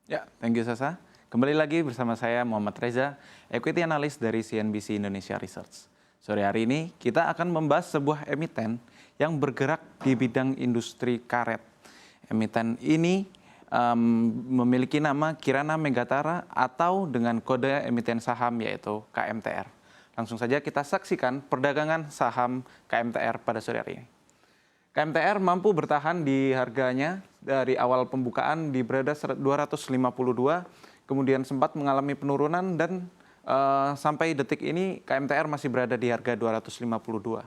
Ya, thank you Sasa. Kembali lagi bersama saya Muhammad Reza, Equity Analyst dari CNBC Indonesia Research. Sore hari ini kita akan membahas sebuah emiten yang bergerak di bidang industri karet. Emiten ini memiliki nama Kirana Megatara atau dengan kode emiten saham yaitu KMTR. Langsung saja kita saksikan perdagangan saham KMTR pada sore hari ini. KMTR mampu bertahan di harganya dari awal pembukaan di berada 252, kemudian sempat mengalami penurunan dan sampai detik ini KMTR masih berada di harga 252.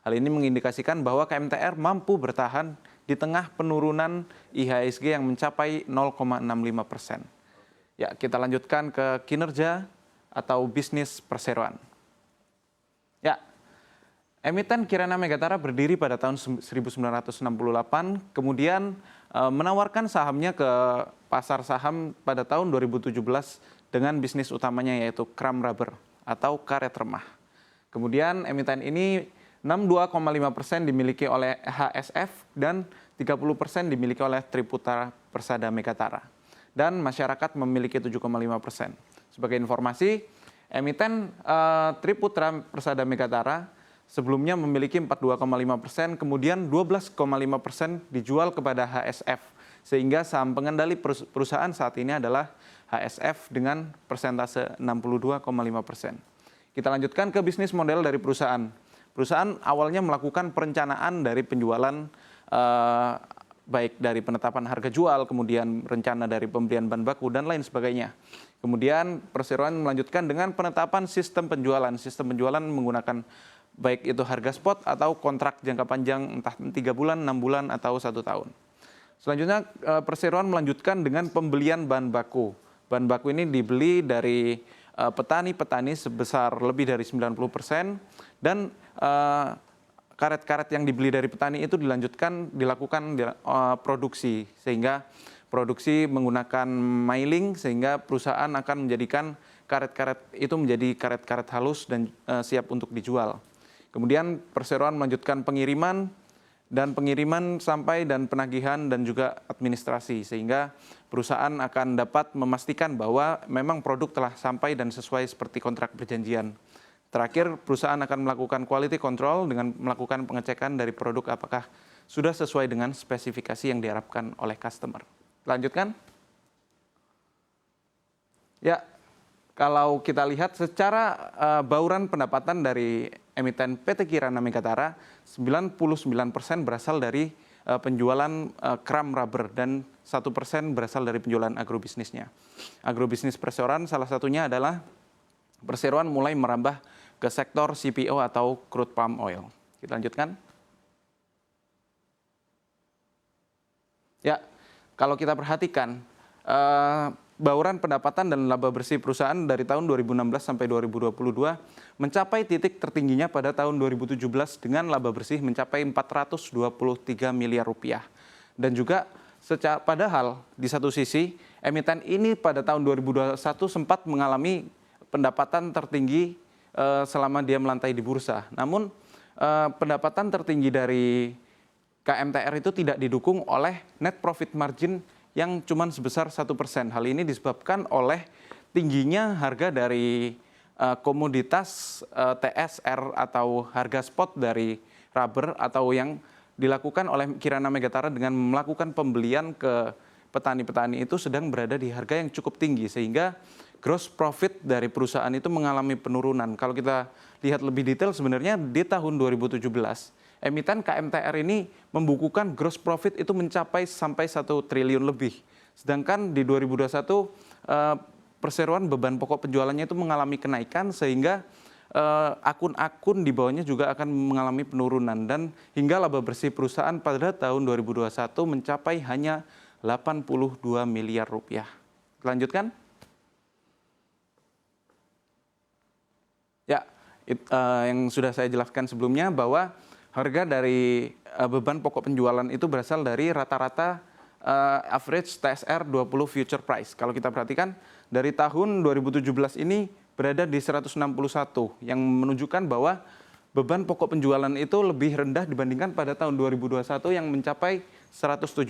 Hal ini mengindikasikan bahwa KMTR mampu bertahan di tengah penurunan IHSG yang mencapai 0,65%. Ya, kita lanjutkan ke kinerja atau bisnis perseroan. Ya, emiten Kirana Megatara berdiri pada tahun 1968, kemudian menawarkan sahamnya ke pasar saham pada tahun 2017 dengan bisnis utamanya yaitu chrome rubber atau karet remah. Kemudian emiten ini 62,5% dimiliki oleh HSF dan 30% dimiliki oleh Triputra Persada Megatara. Dan masyarakat memiliki 7,5%. Sebagai informasi, emiten Triputra Persada Megatara sebelumnya memiliki 42,5%, kemudian 12,5% dijual kepada HSF. Sehingga saham pengendali perusahaan saat ini adalah HSF dengan persentase 62,5%. Kita lanjutkan ke bisnis model dari perusahaan. Perusahaan awalnya melakukan perencanaan dari penjualan baik dari penetapan harga jual, kemudian rencana dari pembelian bahan baku, dan lain sebagainya. Kemudian perseroan melanjutkan dengan penetapan sistem penjualan. Sistem penjualan menggunakan baik itu harga spot atau kontrak jangka panjang entah 3 bulan, 6 bulan, atau 1 tahun. Selanjutnya perseroan melanjutkan dengan pembelian bahan baku. Bahan baku ini dibeli dari petani-petani sebesar lebih dari 90% dan karet-karet yang dibeli dari petani itu dilakukan produksi, sehingga produksi menggunakan milling sehingga perusahaan akan menjadikan karet-karet itu menjadi karet-karet halus dan siap untuk dijual. Kemudian perseroan melanjutkan pengiriman sampai dan penagihan dan juga administrasi, sehingga perusahaan akan dapat memastikan bahwa memang produk telah sampai dan sesuai seperti kontrak perjanjian. Terakhir, perusahaan akan melakukan quality control dengan melakukan pengecekan dari produk apakah sudah sesuai dengan spesifikasi yang diharapkan oleh customer. Lanjutkan. Ya, kalau kita lihat secara bauran pendapatan dari emiten PT Kirana Megatara, 99% berasal dari penjualan chrome rubber dan 1% berasal dari penjualan agrobisnisnya. Agrobisnis perseroan salah satunya adalah perseroan mulai merambah ke sektor CPO atau crude palm oil. Kita lanjutkan. Ya, kalau kita perhatikan bauran pendapatan dan laba bersih perusahaan dari tahun 2016 sampai 2022 mencapai titik tertingginya pada tahun 2017 dengan laba bersih mencapai 423 miliar rupiah. Dan juga padahal di satu sisi emiten ini pada tahun 2021 sempat mengalami pendapatan tertinggi selama dia melantai di bursa. Namun pendapatan tertinggi dari KMTR itu tidak didukung oleh net profit margin yang cuma sebesar 1%. Hal ini disebabkan oleh tingginya harga dari komoditas TSR atau harga spot dari rubber atau yang dilakukan oleh Kirana Megatara dengan melakukan pembelian ke petani-petani itu sedang berada di harga yang cukup tinggi, sehingga gross profit dari perusahaan itu mengalami penurunan. Kalau kita lihat lebih detail, sebenarnya di tahun 2017 emiten KMTR ini membukukan gross profit itu mencapai sampai 1 triliun lebih. Sedangkan di 2021 perseroan beban pokok penjualannya itu mengalami kenaikan, sehingga akun-akun di bawahnya juga akan mengalami penurunan, dan hingga laba bersih perusahaan pada tahun 2021 mencapai hanya 82 miliar rupiah. Lanjutkan. Ya, yang sudah saya jelaskan sebelumnya bahwa harga dari beban pokok penjualan itu berasal dari rata-rata average TSR 20 future price. Kalau kita perhatikan dari tahun 2017 ini berada di 161 yang menunjukkan bahwa beban pokok penjualan itu lebih rendah dibandingkan pada tahun 2021 yang mencapai 171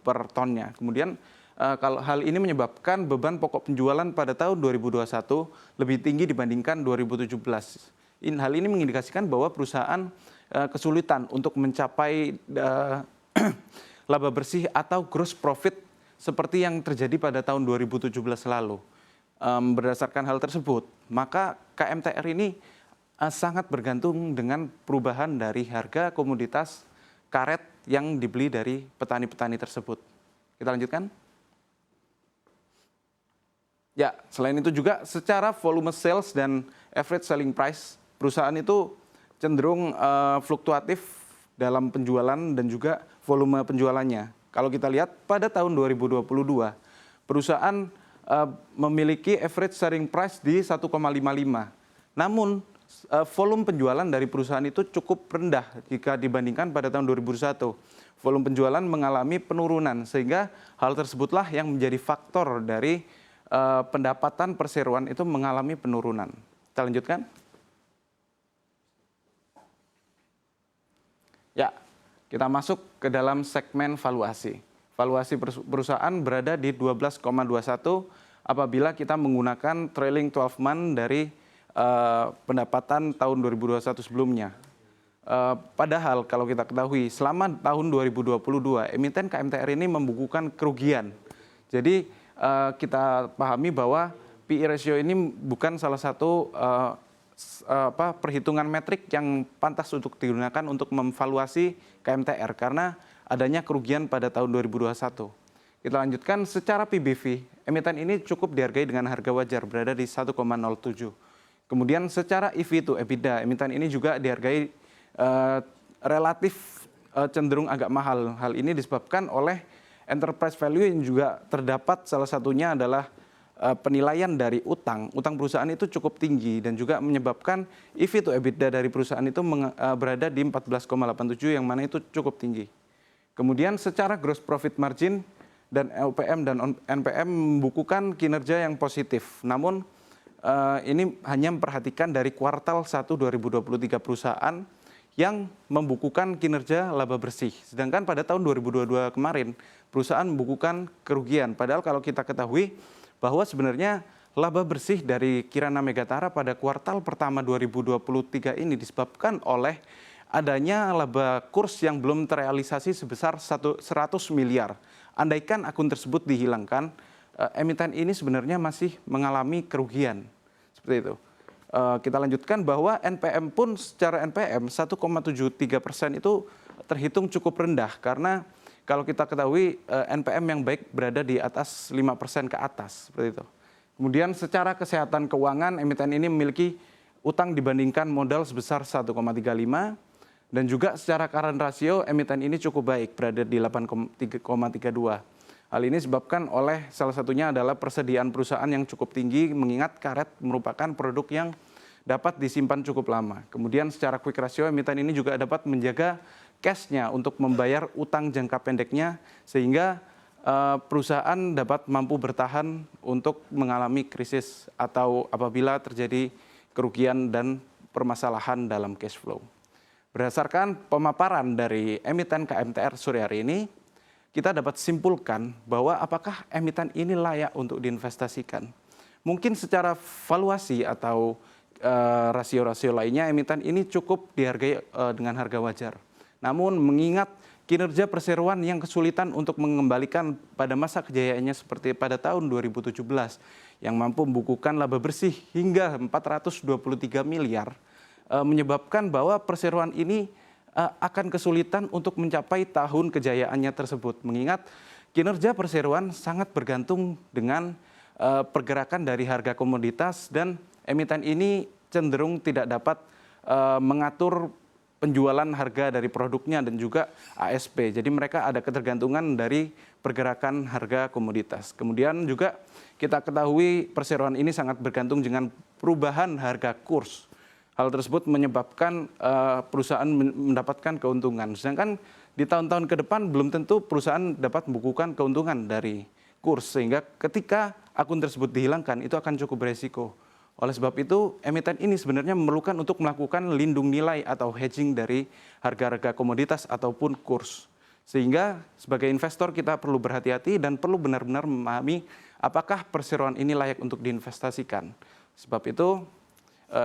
per tonnya. Kemudian Kalau hal ini menyebabkan beban pokok penjualan pada tahun 2021 lebih tinggi dibandingkan 2017. Hal ini mengindikasikan bahwa perusahaan kesulitan untuk mencapai laba bersih atau gross profit seperti yang terjadi pada tahun 2017 lalu. Berdasarkan hal tersebut, maka KMTR ini sangat bergantung dengan perubahan dari harga komoditas karet yang dibeli dari petani-petani tersebut. Kita lanjutkan. Ya, selain itu juga secara volume sales dan average selling price, perusahaan itu cenderung fluktuatif dalam penjualan dan juga volume penjualannya. Kalau kita lihat pada tahun 2022, perusahaan memiliki average selling price di 1,55. Namun, volume penjualan dari perusahaan itu cukup rendah jika dibandingkan pada tahun 2021. Volume penjualan mengalami penurunan, sehingga hal tersebutlah yang menjadi faktor dari pendapatan perseroan itu mengalami penurunan. Kita lanjutkan. Ya, kita masuk ke dalam segmen valuasi. Valuasi perusahaan berada di 12,21 apabila kita menggunakan trailing 12 month dari pendapatan tahun 2021 sebelumnya. Padahal kalau kita ketahui selama tahun 2022 emiten KMTR ini membukukan kerugian. Jadi kita pahami bahwa PE ratio ini bukan salah satu perhitungan metrik yang pantas untuk digunakan untuk memvaluasi KMTR karena adanya kerugian pada tahun 2021. Kita lanjutkan, secara PBV, emiten ini cukup dihargai dengan harga wajar berada di 1,07. Kemudian secara EV to EBITDA, emiten ini juga dihargai relatif cenderung agak mahal. Hal ini disebabkan oleh enterprise value yang juga terdapat, salah satunya adalah penilaian dari utang perusahaan itu cukup tinggi dan juga menyebabkan EV to EBITDA dari perusahaan itu berada di 14,87 yang mana itu cukup tinggi. Kemudian secara gross profit margin dan LPM dan NPM membukukan kinerja yang positif. Namun ini hanya memperhatikan dari kuartal 1 2023 perusahaan yang membukukan kinerja laba bersih. Sedangkan pada tahun 2022 kemarin perusahaan membukukan kerugian. Padahal kalau kita ketahui bahwa sebenarnya laba bersih dari Kirana Megatara pada kuartal pertama 2023 ini disebabkan oleh adanya laba kurs yang belum terrealisasi sebesar 100 miliar. Andaikan akun tersebut dihilangkan, emiten ini sebenarnya masih mengalami kerugian. Seperti itu. Kita lanjutkan bahwa NPM pun secara NPM 1,73% itu terhitung cukup rendah karena kalau kita ketahui NPM yang baik berada di atas 5% ke atas, seperti itu. Kemudian secara kesehatan keuangan emiten ini memiliki utang dibandingkan modal sebesar 1,35 dan juga secara current ratio emiten ini cukup baik berada di 8,32. Hal ini disebabkan oleh salah satunya adalah persediaan perusahaan yang cukup tinggi mengingat karet merupakan produk yang dapat disimpan cukup lama. Kemudian secara quick ratio emiten ini juga dapat menjaga cash-nya untuk membayar utang jangka pendeknya sehingga perusahaan dapat mampu bertahan untuk mengalami krisis atau apabila terjadi kerugian dan permasalahan dalam cash flow. Berdasarkan pemaparan dari emiten KMTR sore hari ini, kita dapat simpulkan bahwa apakah emiten ini layak untuk diinvestasikan. Mungkin secara valuasi atau rasio-rasio lainnya emiten ini cukup dihargai dengan harga wajar. Namun mengingat kinerja perseroan yang kesulitan untuk mengembalikan pada masa kejayaannya seperti pada tahun 2017 yang mampu membukukan laba bersih hingga 423 miliar menyebabkan bahwa perseroan ini akan kesulitan untuk mencapai tahun kejayaannya tersebut. Mengingat kinerja perseroan sangat bergantung dengan pergerakan dari harga komoditas dan emiten ini cenderung tidak dapat mengatur penjualan harga dari produknya dan juga ASP. Jadi mereka ada ketergantungan dari pergerakan harga komoditas. Kemudian juga kita ketahui perseroan ini sangat bergantung dengan perubahan harga kurs. Hal tersebut menyebabkan perusahaan mendapatkan keuntungan. Sedangkan di tahun-tahun ke depan belum tentu perusahaan dapat membukukan keuntungan dari kurs. Sehingga ketika akun tersebut dihilangkan itu akan cukup beresiko. Oleh sebab itu emiten ini sebenarnya memerlukan untuk melakukan lindung nilai atau hedging dari harga-harga komoditas ataupun kurs. Sehingga sebagai investor kita perlu berhati-hati dan perlu benar-benar memahami apakah perseroan ini layak untuk diinvestasikan. Sebab itu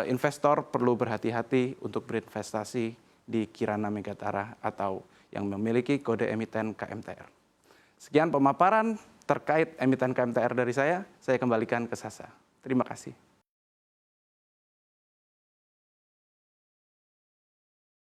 investor perlu berhati-hati untuk berinvestasi di Kirana Megatara atau yang memiliki kode emiten KMTR. Sekian pemaparan terkait emiten KMTR dari saya kembalikan ke Sasa. Terima kasih.